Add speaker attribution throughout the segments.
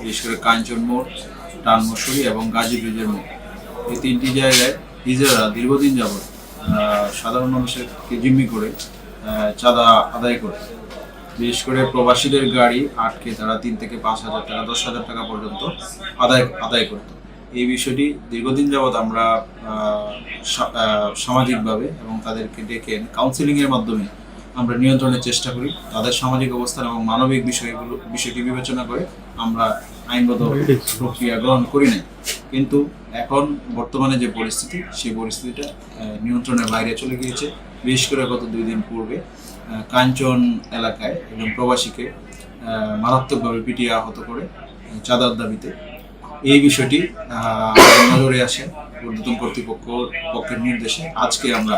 Speaker 1: বিশেষ করে কাঞ্চন মোড়, টানমসুরি এবং গাজী ব্রিজের মোড়, এই তিনটি জায়গায় হিজড়ারা দীর্ঘদিন যাবৎ সাধারণ মানুষের জিম্মি করে চাঁদা আদায় করে, বিশেষ করে প্রবাসীদের গাড়ি আটকে তারা 3 থেকে 5,000 টাকা 10,000 টাকা পর্যন্ত আদায় করত। এই বিষয়টি দীর্ঘদিন যাবৎ আমরা সামাজিকভাবে এবং তাদেরকে ডেকে কাউন্সিলিংয়ের মাধ্যমে আমরা নিয়ন্ত্রণের চেষ্টা করি। তাদের সামাজিক অবস্থান এবং মানবিক বিষয়টি বিবেচনা করে আমরা আইনগত প্রক্রিয়া গ্রহণ করি নাই। কিন্তু এখন বর্তমানে যে পরিস্থিতি, সেই পরিস্থিতিটা নিয়ন্ত্রণের বাইরে চলে গিয়েছে। বিশেষ করে গত 2 দিন পূর্বে কাঞ্চন এলাকায় একজন প্রবাসীকে মারাত্মকভাবে পিটিয়ে আহত করে চাঁদার দাবিতে। এই বিষয়টি নজরে আসে ঊর্ধ্বতন কর্তৃপক্ষের নির্দেশে আজকে আমরা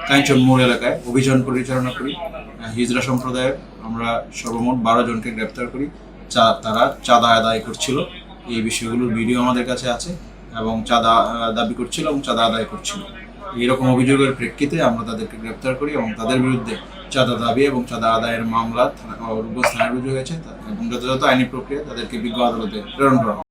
Speaker 1: কাঞ্চন মোড় এলাকায় অভিযান পরিচালনা করি। হিজড়া সম্প্রদায়ের আমরা সর্বমোট 12 জনকে গ্রেপ্তার করি। তারা চাঁদা আদায় করছিল, এই বিষয়গুলোর ভিডিও আমাদের কাছে আছে, এবং চাঁদা দাবি করছিল এবং চাঁদা আদায় করছিল। এইরকম অভিযোগের প্রেক্ষিতে আমরা তাদেরকে গ্রেপ্তার করি এবং তাদের বিরুদ্ধে চাঁদা দাবি এবং চাঁদা আদায়ের মামলা রূপগঞ্জ থানায় রুজু হয়েছে এবং যথাযথ আইনি প্রক্রিয়া তাদেরকে বিজ্ঞ আদালতে প্রেরণ করা হয়।